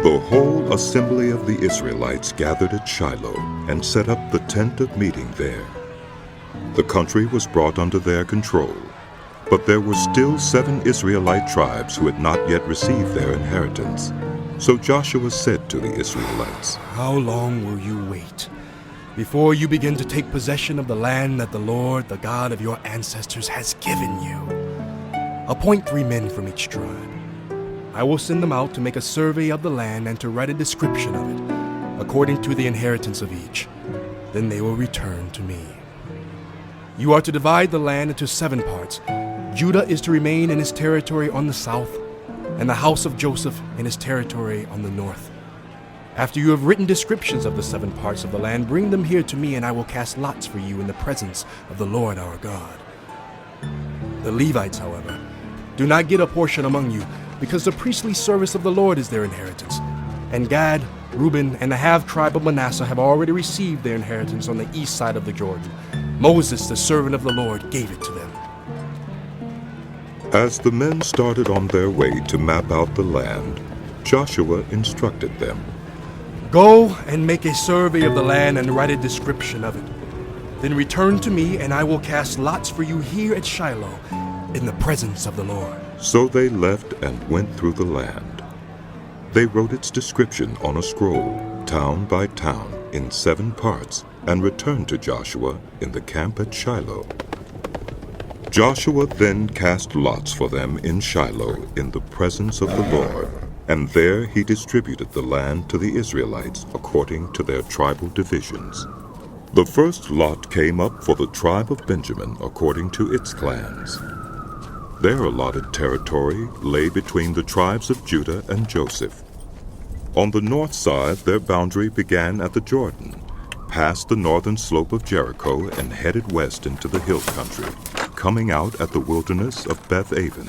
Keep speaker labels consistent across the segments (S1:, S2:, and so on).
S1: The whole assembly of the Israelites gathered at Shiloh and set up the tent of meeting there. The country was brought under their control, but there were still 7 Israelite tribes who had not yet received their inheritance. So Joshua said to the Israelites,
S2: "How long will you wait before you begin to take possession of the land that the Lord, the God of your ancestors, has given you? Appoint 3 men from each tribe. I will send them out to make a survey of the land and to write a description of it, according to the inheritance of each. Then they will return to me. You are to divide the land into 7 parts. Judah is to remain in his territory on the south, and the house of Joseph in his territory on the north. After you have written descriptions of the 7 parts of the land, bring them here to me, and I will cast lots for you in the presence of the Lord our God. The Levites, however, do not get a portion among you, because the priestly service of the Lord is their inheritance. And Gad, Reuben, and the half-tribe of Manasseh have already received their inheritance on the east side of the Jordan. Moses, the servant of the Lord, gave it to them."
S1: As the men started on their way to map out the land, Joshua instructed them,
S2: "Go and make a survey of the land and write a description of it. Then return to me, and I will cast lots for you here at Shiloh in the presence of the Lord."
S1: So they left and went through the land. They wrote its description on a scroll, town by town, in 7 parts, and returned to Joshua in the camp at Shiloh. Joshua then cast lots for them in Shiloh in the presence of the Lord, and there he distributed the land to the Israelites according to their tribal divisions. The first lot came up for the tribe of Benjamin according to its clans. Their allotted territory lay between the tribes of Judah and Joseph. On the north side, their boundary began at the Jordan, passed the northern slope of Jericho, and headed west into the hill country, coming out at the wilderness of Beth-aven.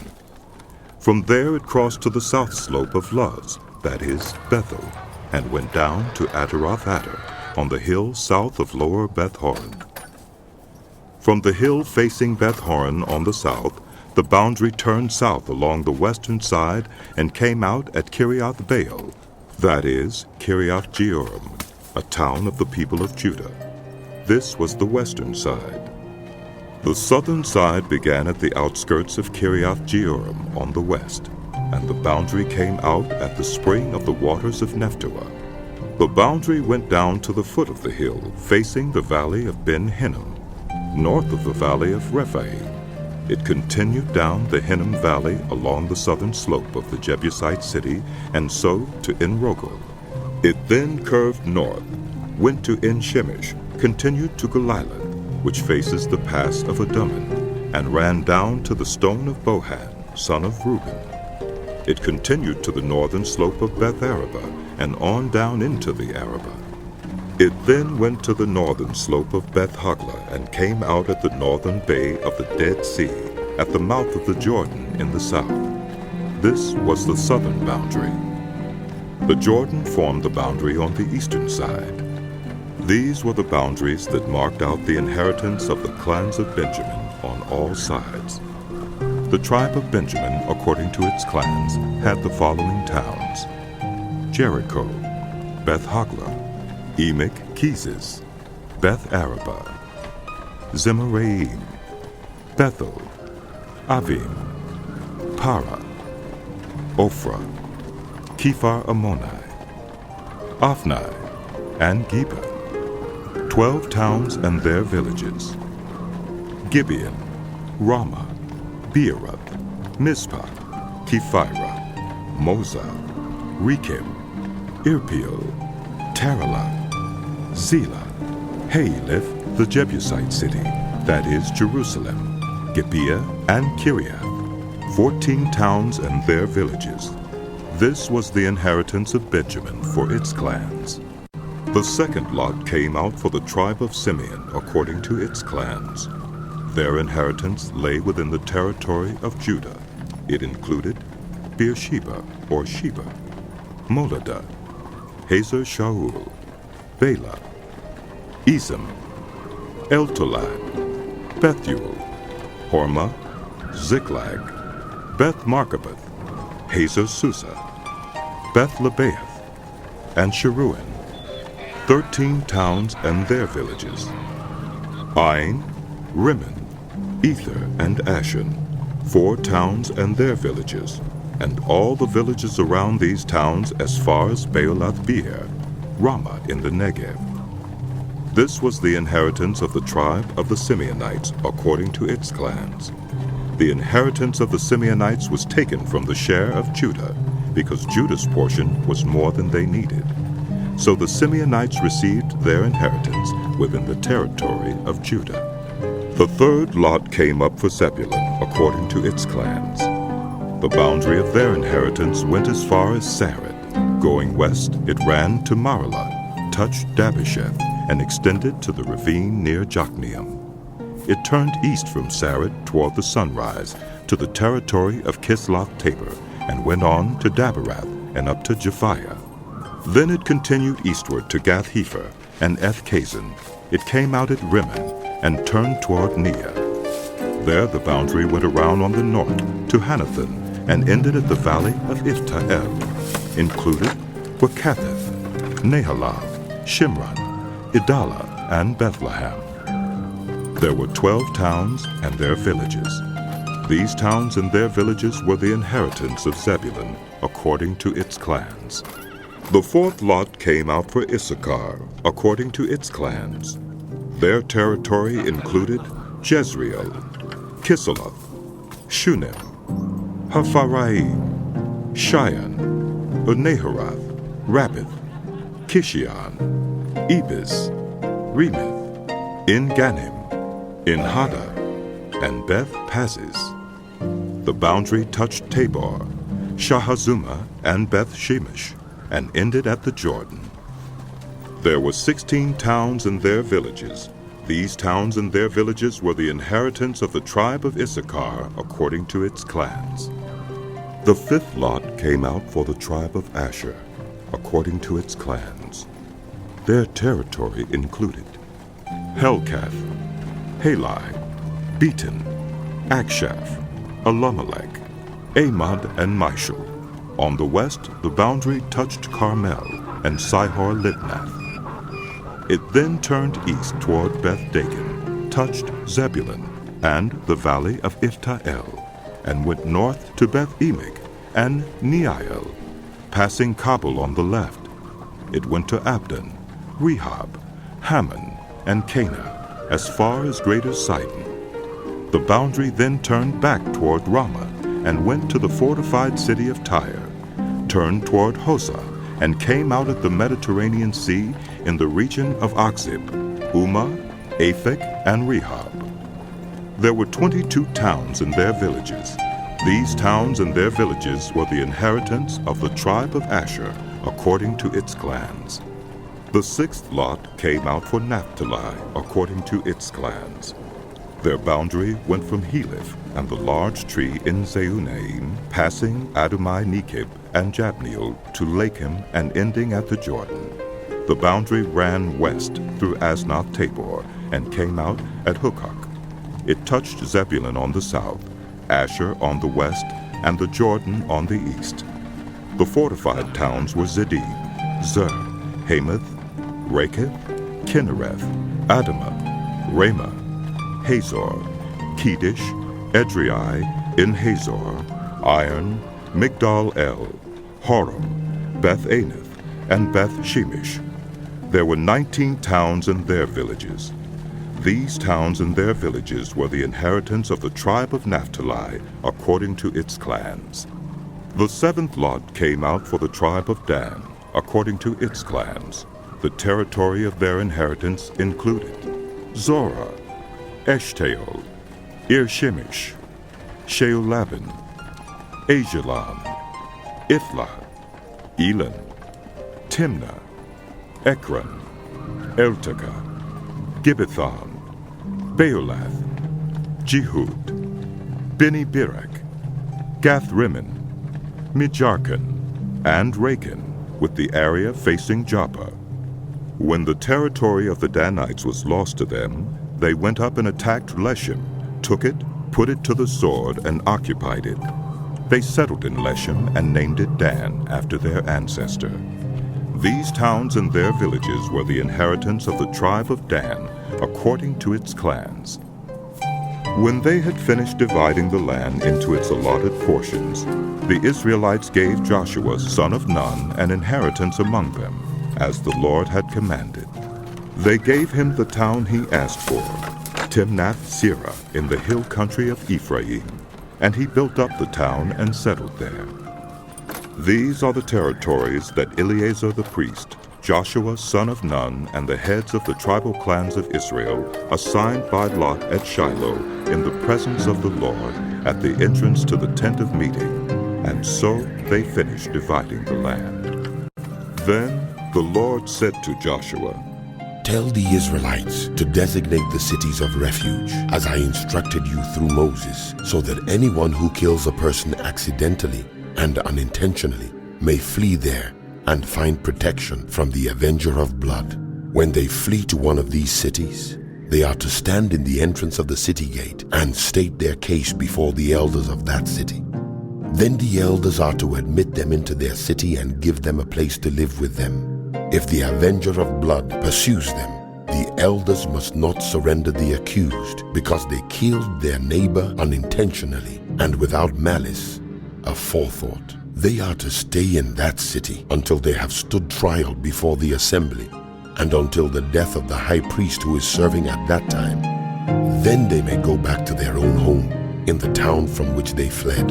S1: From there it crossed to the south slope of Luz, that is, Bethel, and went down to Ataroth-Adar, on the hill south of lower Beth-horon. From the hill facing Beth-horon on the south, the boundary turned south along the western side and came out at Kiriath-Baal, that is, Kiriath-Jearim, a town of the people of Judah. This was the western side. The southern side began at the outskirts of Kiriath-Jearim on the west, and the boundary came out at the spring of the waters of Naphtali. The boundary went down to the foot of the hill, facing the valley of Ben-Hinnom, north of the valley of Rephaim. It continued down the Hinnom Valley along the southern slope of the Jebusite city, and so to En-Rogel. It then curved north, went to En-Shemesh, continued to Goliloth, which faces the pass of Adummim, and ran down to the stone of Bohan, son of Reuben. It continued to the northern slope of Beth-Arabah, and on down into the Arabah. It then went to the northern slope of Beth-Hoglah and came out at the northern bay of the Dead Sea, at the mouth of the Jordan in the south. This was the southern boundary. The Jordan formed the boundary on the eastern side. These were the boundaries that marked out the inheritance of the clans of Benjamin on all sides. The tribe of Benjamin, according to its clans, had the following towns: Jericho, Beth-Hoglah, Emek Keziz, Beth-Arabah, Zemaraim, Bethel, Avim, Para, Ophrah, Kephar Ammoni, Ophnai, and Geba, 12 towns and their villages. Gibeon, Ramah, Beeroth, Mizpah, Kephirah, Mozah, Rekem, Irpeel, Taralah, Zelah, Haelef, the Jebusite city, that is Jerusalem, Gibeah, and Kiriath, 14 towns and their villages. This was the inheritance of Benjamin for its clans. The second lot came out for the tribe of Simeon according to its clans. Their inheritance lay within the territory of Judah. It included Beersheba or Sheba, Moladah, Hazer Shaul, Bela, Ezem, Eltolad, Bethuel, Hormah, Ziklag, Beth Marcaboth, Hazer Susa, Beth Lebaoth, and Sharuin, 13 towns and their villages. Ain, Rimmon, Ether, and Ashan, 4 towns and their villages, and all the villages around these towns as far as Baalath-beer, Ramah in the Negev. This was the inheritance of the tribe of the Simeonites according to its clans. The inheritance of the Simeonites was taken from the share of Judah, because Judah's portion was more than they needed. So the Simeonites received their inheritance within the territory of Judah. The third lot came up for Zebulun according to its clans. The boundary of their inheritance went as far as Sarid. Going west, it ran to Maralah, touched Dabasheth, and extended to the ravine near Jokneam. It turned east from Sarid toward the sunrise to the territory of Kisloth-Tabor, and went on to Daberath and up to Japhiah. Then it continued eastward to Gath-Hepher and Eth-Kazin. It came out at Rimmon and turned toward Neah. There the boundary went around on the north to Hanathon and ended at the valley of Ifta-El. Included were Katheth, Nahalav, Shimron, Idalah, and Bethlehem. There were 12 towns and their villages. These towns and their villages were the inheritance of Zebulun according to its clans. The fourth lot came out for Issachar according to its clans. Their territory included Jezreel, Kisaloth, Shunem, Hapharaim, Shion, Naharath, Rabbith, Kishion, Ebez, Remeth, En-Ganim, En-Haddah, and Beth-Pazzez. The boundary touched Tabor, Shahazumah, and Beth-Shemesh, and ended at the Jordan. There were 16 towns and their villages. These towns and their villages were the inheritance of the tribe of Issachar according to its clans. The fifth lot came out for the tribe of Asher according to its clans. Their territory included Helkath, Halai, Beaton, Akshaph, Alamelech, Amad, and Mishal. On the west, the boundary touched Carmel and Sihor-Libnath. It then turned east toward Beth-Dagon, touched Zebulun and the valley of Ifta-El, and went north to Beth-Emek and Neiel, passing Kabul on the left. It went to Abdon, Rehob, Hammon, and Cana, as far as Greater Sidon. The boundary then turned back toward Ramah and went to the fortified city of Tyre, turned toward Hosah, and came out at the Mediterranean Sea in the region of Akzib, Umah, Aphek, and Rehob. There were 22 towns and their villages. These towns and their villages were the inheritance of the tribe of Asher according to its clans. The sixth lot came out for Naphtali according to its clans. Their boundary went from Heliph and the large tree in Zeunaim, passing Adumai-Nekib and Jabneel to Lakim and ending at the Jordan. The boundary ran west through Asnath-Tabor and came out at Hukok. It touched Zebulun on the south, Asher on the west, and the Jordan on the east. The fortified towns were Zedib, Zer, Hamath, Raketh, Kinnereth, Adamah, Ramah, Hazor, Kedesh, Edrei, En-Hazor, Iron, Migdal-El, Horem, Beth-Anath, and Beth-Shemesh. There were 19 towns and their villages. These towns and their villages were the inheritance of the tribe of Naphtali according to its clans. The seventh lot came out for the tribe of Dan according to its clans. The territory of their inheritance included Zorah, Eshtaol, Ir-Shemesh, Sheolabin, Ajalon, Iflah, Elon, Timnah, Ekron, Eltekah, Gibbethon, Beolath, Jehud, Beni-Berak, Gath-Rimmon, Mijarkon, and Rakin, with the area facing Joppa. When the territory of the Danites was lost to them, they went up and attacked Leshem, took it, put it to the sword, and occupied it. They settled in Leshem and named it Dan after their ancestor. These towns and their villages were the inheritance of the tribe of Dan, according to its clans. When they had finished dividing the land into its allotted portions, the Israelites gave Joshua son of Nun an inheritance among them, as the Lord had commanded. They gave him the town he asked for, Timnath-Serah, in the hill country of Ephraim, and he built up the town and settled there. These are the territories that Eleazar the priest, Joshua son of Nun, and the heads of the tribal clans of Israel assigned by lot at Shiloh in the presence of the Lord at the entrance to the tent of meeting. And so they finished dividing the land. Then the Lord said to Joshua,
S3: "Tell the Israelites to designate the cities of refuge, as I instructed you through Moses, so that anyone who kills a person accidentally and unintentionally may flee there and find protection from the avenger of blood. When they flee to one of these cities, they are to stand in the entrance of the city gate and state their case before the elders of that city. Then the elders are to admit them into their city and give them a place to live with them. If the avenger of blood pursues them, the elders must not surrender the accused, because they killed their neighbor unintentionally and without malice, aforethought. They are to stay in that city until they have stood trial before the assembly, and until the death of the high priest who is serving at that time. Then they may go back to their own home in the town from which they fled."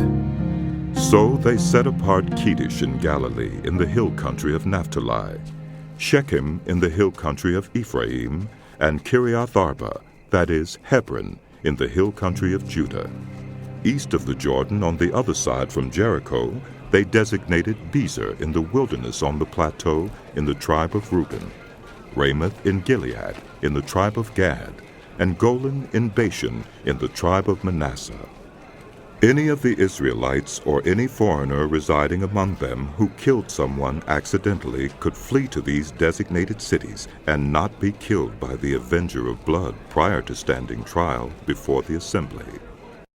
S1: So they set apart Kedesh in Galilee in the hill country of Naphtali, Shechem in the hill country of Ephraim, and Kiriath Arba, that is, Hebron, in the hill country of Judah. East of the Jordan, on the other side from Jericho, they designated Bezer in the wilderness on the plateau in the tribe of Reuben, Ramoth in Gilead in the tribe of Gad, and Golan in Bashan in the tribe of Manasseh. Any of the Israelites or any foreigner residing among them who killed someone accidentally could flee to these designated cities and not be killed by the avenger of blood prior to standing trial before the assembly.